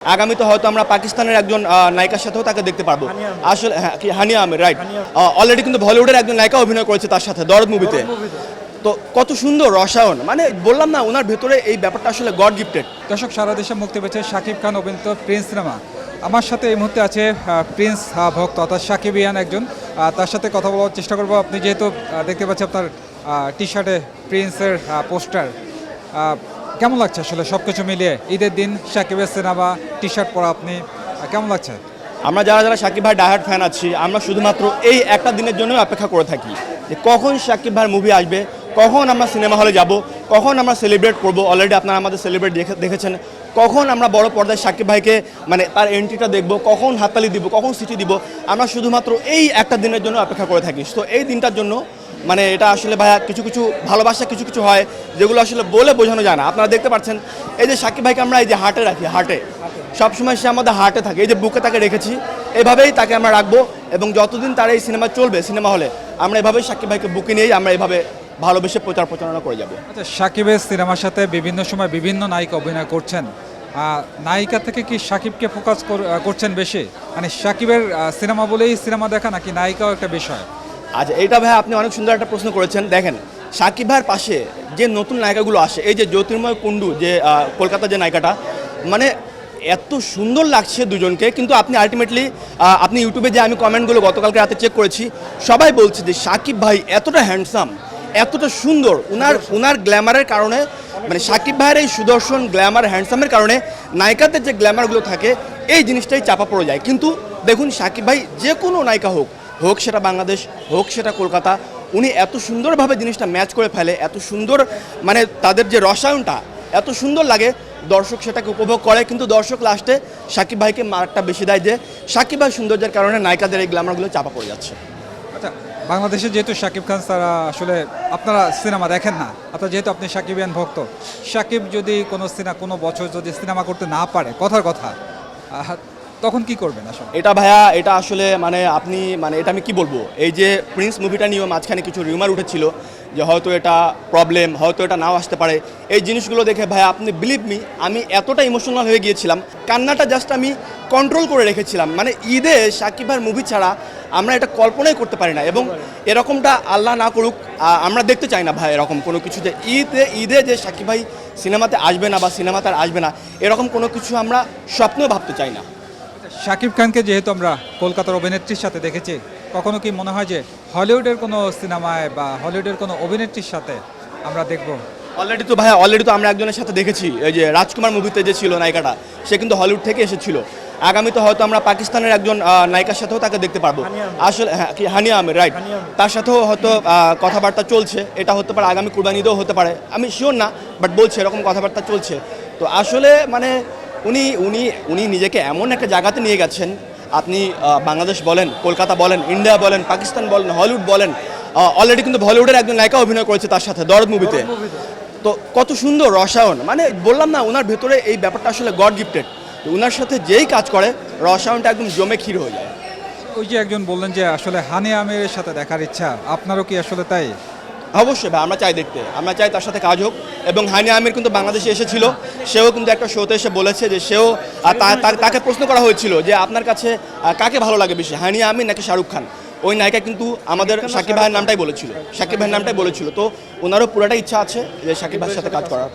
আগামীতে হয়তো আমরা পাকিস্তানের একজন নায়িকার সাথেও তাকে দেখতে পারবো। আসলে হ্যাঁ, হানিয়া আমির, রাইট। অলরেডি কিন্তু বলিউডের একজন নায়িকা অভিনয় করেছে তার সাথে দরদ মুভিতে। তো কত সুন্দর রসায়ন, মানে বললাম না, ওনার ভেতরে এই ব্যাপারটা আসলে গড গিফটেড। দর্শক, সারা দেশে মুক্তি পেয়েছে শাকিব খান অভিনীত প্রিন্স সিনেমা। আমার সাথে এই মুহূর্তে আছে প্রিন্স ভক্ত অর্থাৎ সাকিবিয়ান একজন। তার সাথে কথা বলার চেষ্টা করবো। আপনি যেহেতু দেখতে পাচ্ছেন আপনার টি শার্টে প্রিন্সের পোস্টার, কেমন লাগছে আসলে সব কিছু মিলিয়ে ঈদের দিন সাকিবের সিনেমা টি শার্ট পরা আপনি কেমন লাগছে? আমরা যারা যারা সাকিব ভাই ডায়াহার্ড ফ্যান আছি, আমরা শুধুমাত্র এই একটা দিনের জন্য অপেক্ষা করে থাকি যে কখন সাকিব ভাইয়ের মুভি আসবে, কখন আমরা সিনেমা হলে যাব, কখন আমরা সেলিব্রেট করব। অলরেডি আপনারা আমাদের সেলিব্রেট দেখেছেন। কখন আমরা বড় পর্দায় সাকিব ভাইকে মানে তার এন্ট্রিটা দেখব, কখন হাততালি দিব, কখন সিটি দিব। আমরা শুধুমাত্র এই একটা দিনের জন্য অপেক্ষা করে থাকি। তো এই দিনটার জন্য মানে এটা আসলে ভাইয়া কিছু কিছু ভালোবাসা কিছু কিছু হয় যেগুলো আসলে বলে বোঝানো যায় না। আপনারা দেখতে পাচ্ছেন এই যে সাকিব ভাইকে আমরা এই যে হার্টে রাখি, হার্টে সবসময় সে আমাদের হার্টে থাকে। এই যে বুকে তাকে রেখেছি, এভাবেই তাকে আমরা রাখবো এবং যতদিন তার এই সিনেমা চলবে সিনেমা হলে আমরা এভাবেই সাকিব ভাইকে বুকে নিয়েই আমরা এভাবে ভালোবেসে প্রচারণা করে যাব। আচ্ছা, সাকিবের সিনেমার সাথে বিভিন্ন সময় বিভিন্ন নায়িকা অভিনয় করছেন। নায়িকা থেকে কি সাকিবকে ফোকাস করছেন বেশি, মানে সাকিবের সিনেমা বলেই সিনেমা দেখা নাকি নায়িকাও একটা বিষয়? আচ্ছা, এইটা ভাই আপনি অনেক সুন্দর একটা প্রশ্ন করেছেন। দেখেন, সাকিব ভাইয়ের পাশে যে নতুন নায়িকাগুলো আসে, এই যে জ্যোতির্ময় কুণ্ডু যে কলকাতার যে নায়িকাটা, মানে এত সুন্দর লাগছে দুজনকে। কিন্তু আপনি আলটিমেটলি আপনি ইউটিউবে যে আমি কমেন্টগুলো গতকালকে রাতে চেক করেছি, সবাই বলছে যে সাকিব ভাই এতটা হ্যান্ডসাম, এতটা সুন্দর, উনার গ্ল্যামারের কারণে, মানে সাকিব ভাইয়ের এই সুদর্শন গ্ল্যামার হ্যান্ডসামের কারণে নায়িকাদের যে গ্ল্যামারগুলো থাকে এই জিনিসটাই চাপা পড়ে যায়। কিন্তু দেখুন, সাকিব ভাই যে কোনো নায়িকা হোক সেটা বাংলাদেশ, হোক সেটা কলকাতা, উনি এত সুন্দরভাবে জিনিসটা ম্যাচ করে ফেলে, এত সুন্দর, মানে তাদের যে রসায়নটা এত সুন্দর লাগে, দর্শক সেটাকে উপভোগ করে। কিন্তু দর্শক লাস্টে সাকিব ভাইকে মার্কটা বেশি দেয় যে সাকিব ভাই সৌন্দর্যের কারণে নায়িকাদের এই গ্ল্যামারগুলো চাপা পড়ে যাচ্ছে। আচ্ছা, বাংলাদেশে যেহেতু সাকিব খান তারা আসলে আপনারা সিনেমা দেখেন না, অর্থাৎ যেহেতু আপনি সাকিবিয়ান ভক্ত, সাকিব যদি কোনো বছর যদি সিনেমা করতে না পারে, কথার কথা, তখন কি করবেন আসলে? এটা ভাইয়া, এটা আসলে মানে আপনি মানে এটা আমি কি বলবো, এই যে প্রিন্স মুভিটা নিয়েও মাঝখানে কিছু রিউমার উঠেছিল যে হয়তো এটা প্রবলেম, হয়তো এটা নাও আসতে পারে। এই জিনিসগুলো দেখে ভাইয়া আপনি বিলিভ মি, আমি এতটা ইমোশনাল হয়ে গিয়েছিলাম, কান্নাটা জাস্ট আমি কন্ট্রোল করে রেখেছিলাম। মানে ঈদে সাকিব ভাইয়ের মুভি ছাড়া আমরা এটা কল্পনাই করতে পারি না, এবং এরকমটা আল্লাহ না করুক, আমরা দেখতে চাই না ভাই এরকম কোনো কিছু যে ঈদে যে সাকিব ভাই সিনেমাতে আসবে না বা সিনেমাতে আর আসবে না, এরকম কোনো কিছু আমরা স্বপ্নেও ভাবতে চাই না। শাকিব খানকে যেহেতু আমরা কলকাতার অভিনেত্রীর সাথে দেখেছি, কখনো কি মনে হয় যে হলিউডের কোনো সিনেমায় বা হলিউডের কোনো অভিনেত্রীর সাথে আমরা দেখব? অলরেডি তো আমরা একজনের সাথে দেখেছি, এই যে রাজকুমার মুভিতে যে ছিল নায়িকাটা, সে কিন্তু হলিউড থেকে এসেছিল। আগামীতে হয়তো আমরা পাকিস্তানের একজন নায়িকার সাথেও তাকে দেখতে পারবো। আসলে হ্যাঁ, হানিয়া আমির, রাইট। তার সাথেও হয়তো কথাবার্তা চলছে। এটা হতে পারে আগামী কুরবানি ঈদেও হতে পারে, আমি শিওর না, বাট বলছে এরকম কথাবার্তা চলছে। তো আসলে মানে উনি নিজেকে এমন একটা জায়গাতে নিয়ে গেছেন, আপনি বাংলাদেশ বলেন, কলকাতা বলেন, ইন্ডিয়া বলেন, পাকিস্তান বলেন, হলিউড বলেন, অলরেডি কিন্তু বলিউডের একজন নায়িকা অভিনয় করেছে তার সাথে দরদ মুভিতে। তো কত সুন্দর রসায়ন, মানে বললাম না, ওনার ভেতরে এই ব্যাপারটা আসলে গড গিফটেড। ওনার সাথে যেই কাজ করে রসায়নটা একদম জমে ক্ষীর হয়ে যায়। ওই যে একজন বললেন যে আসলে হানি আমিরের সাথে দেখার ইচ্ছা, আপনারও কি আসলে তাই? অবশ্যই ভাই, আমরা চাই দেখতে, আমরা চাই তার সাথে কাজ হোক। এবং হানিয়া আমির কিন্তু বাংলাদেশে এসেছিল, সেও কিন্তু একটা শোতে এসে বলেছে যে সেও তাকে প্রশ্ন করা হয়েছিল যে আপনার কাছে কাকে ভালো লাগে বেশি, হানিয়া আমির নাকি শাহরুখ খান। ওই নায়িকা কিন্তু আমাদের সাকিব ভাইয়ের নামটাই বলেছিল। তো ওনারও পুরোটা ইচ্ছা আছে যে সাকিব ভাইয়ের সাথে কাজ করার।